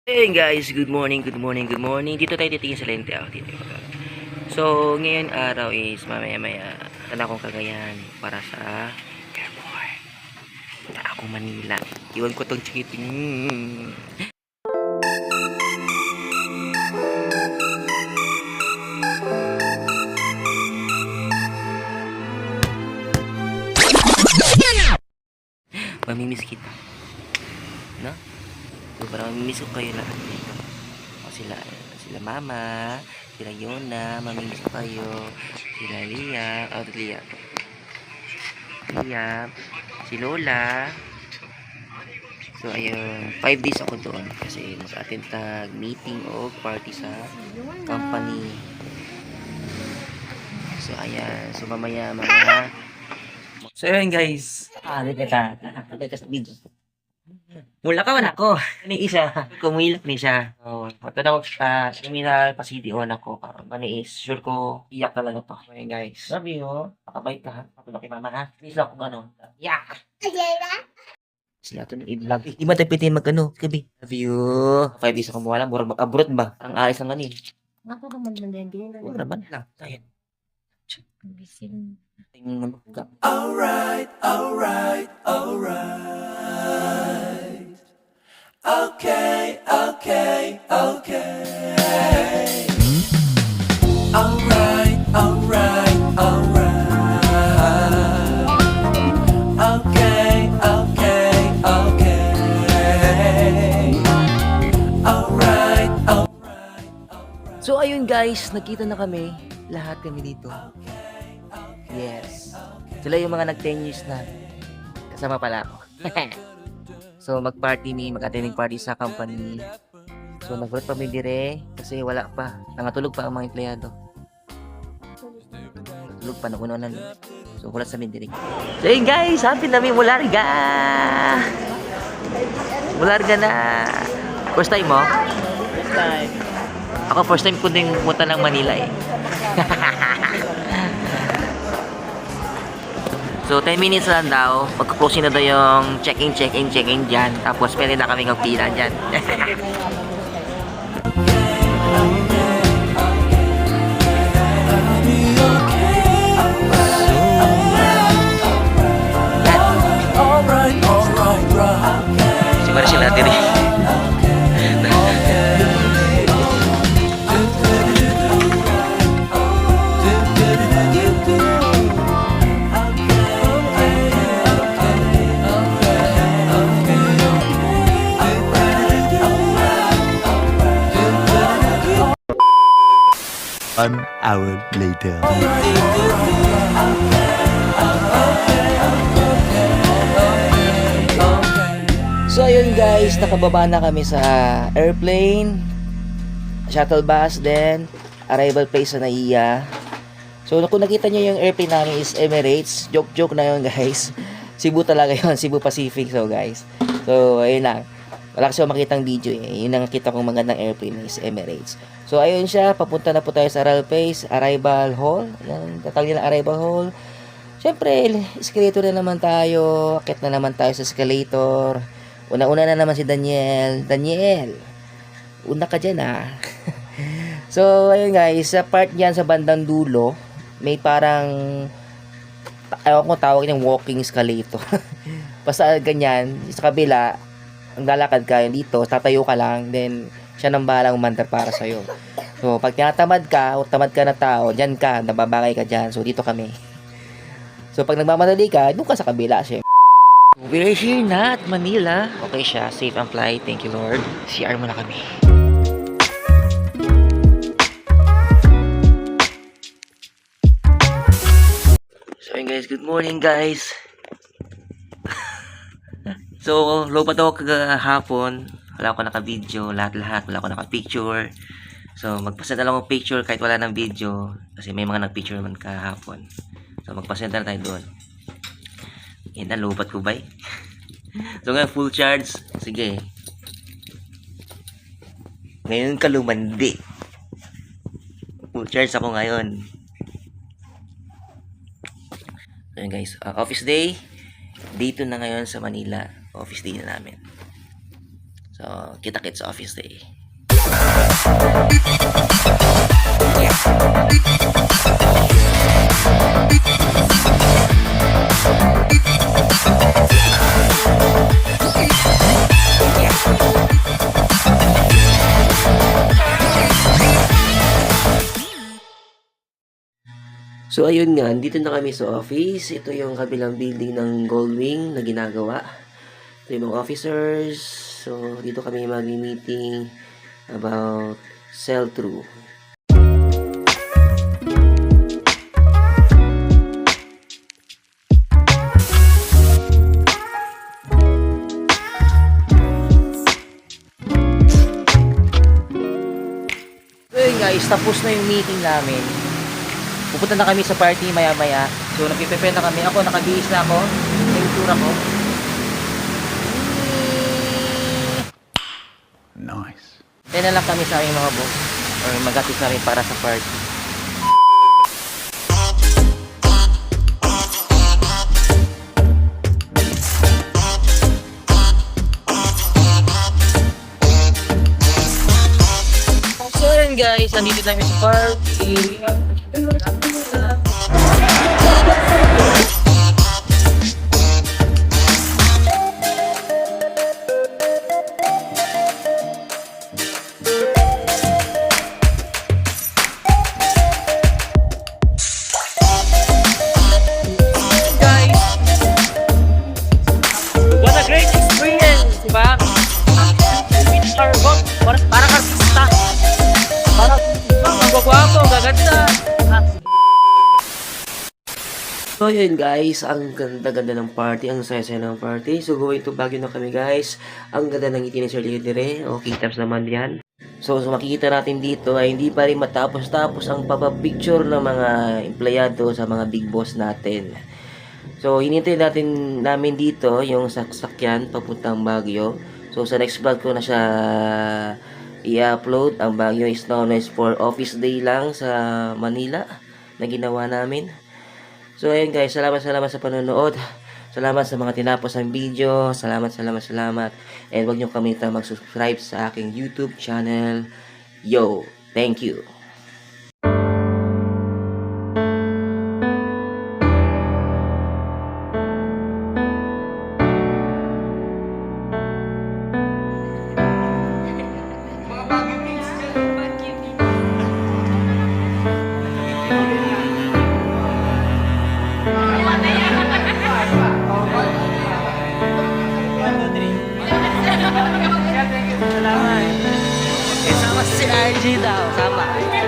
Hey guys, good morning, good morning, good morning. Dito tayo titingin sa lente. Dito. So, ngayon araw is mamaya-maya. Tanda akong Cagayan para sa airport. Punta ako Manila. Iwan ko tong chikiting. Mamimiss kita. No? So, parang mamimiss ko kayo lahat dito. O sila Mama, sila Yona, mamimiss ko kayo. Sila Lia, Lia, si Lola. So ayun, 5 days ako doon kasi mag-attend tag meeting o party sa company. So ayan, so mamaya mga So ayun guys, dito sa video. Mula ka wala ko. Ni isa, kumilap ni siya. So, patanaw sa terminal pa CDO na ko. Maniis, sure ko iyak talaga to. Ayun guys. Sabi mo, makabait ka ha. Patulog kay mama ha. Please lang kung ano. Yak! Sila ito ng i-vlog. Di ba tayo pwede mag-ano? Gabi. Love you. 5 days ako mawala. Murag mag-abroad ba? Ang alis ng ganin. Ako naman lang din. Huwag naman lang. Ayan. Bisin. Alright. Okay. Alright. So ayun guys, nakita na kami. Lahat kami dito. Yes. Sila yung mga nag 10 years na. Kasama pala ako. So mag-attending party sa company. So nag-work pa kami dire kasi wala pa. Nangatulog pa ang mga empleyado. Tulog pa nung una. So wala sa mindiri. So yun guys, happy na may Mularga. Mularga na. First time mo? First time. Ako first time ko din pumunta ng Manila eh. So 10 minutes lang daw. Pagka-closing na daw yung check-in dyan. Tapos pwede na kami magpila dyan. Siguro sila natin eh. An hour later. So ayun guys, nakababa na kami sa airplane, shuttle bus, then arrival place sa Naiya. So kung nakita nyo yung airplane namin is Emirates. Joke na yun guys. Cebu talaga yun, Cebu Pacific. So guys, so ayun lang. Wala kasi ako makitang video eh. Yun ang nakita kong magandang airplane is Emirates. So ayun siya, papunta na po tayo sa arrival hall. Yan, tatawag nila arrival hall. Siyempre, escalator na naman tayo. Akit na naman tayo sa escalator. Una-una na naman si Daniel. Daniel, una ka dyan ah. So ayun guys, sa part niyan sa bandang dulo, may parang ayaw ko tawag ng walking escalator. Basta ganyan, sa kabila, ang lalakad ka dito, tatayo ka lang, then siya nang bahalang umandar para sa'yo. So, pag tinatamad ka, o tamad ka na tao, dyan ka, nababagay ka dyan. So, dito kami. So, pag nagmamadali ka, doon ka sa kabila, siya. We're here na at Manila. Okay siya, safe and flight. Thank you, Lord. CR muna kami. So, yun guys, good morning guys. So, low pa daw kagahapon. Wala ako naka-video, lahat-lahat. Wala ako naka-picture. So, magpasend na lang ako picture kahit wala ng video. Kasi may mga nag-picture naman kahapon. So, magpasend na tayo doon. Yan, nalupat ko ba eh? So, ngayon full charge. Sige. Ngayon ka lumandi. Full charge ako ngayon. So, yun guys. Office day. Dito na ngayon sa Manila. Office day na namin. So, So, kita-kits sa office day. So ayun nga, dito na kami sa office. Ito yung kabilang building ng Goldwing na ginagawa. Ito yung mga officers. So dito kami mag-meeting about sell-through. So yun guys, tapos na yung meeting namin. Pupunta na kami sa party maya-maya. So, nagpiprepare na kami. Ako, nakabihis na ako. Yung tura ko. Nice. Tayo na lang kami sa aming mga boss. Or mag-atis na rin para sa party. So, yun guys. Andito na kami sa party. What a great experience, diba? Finish our work. Parang artista. Parang magwagwapo, gaganda. So yun guys, ang ganda-ganda ng party, ang saya-saya ng party. So going to Baguio na kami guys. Ang ganda ng ngiti ni Sir Lidere. Okay, taps naman yan. So makikita natin dito ay hindi pa rin matapos-tapos ang papapicture ng mga empleyado sa mga big boss natin. So hinintay namin dito yung sasakyan papuntang Baguio. So sa next vlog ko na siya i-upload. Ang Baguio is known as for office day lang sa Manila na ginawa namin. So ayun guys, salamat sa panonood. Salamat sa mga tinapos ng video. Salamat. And huwag niyo kalimutan mag-subscribe sa aking YouTube channel. Yo, thank you. Salamat. Sama si RG daw, sama.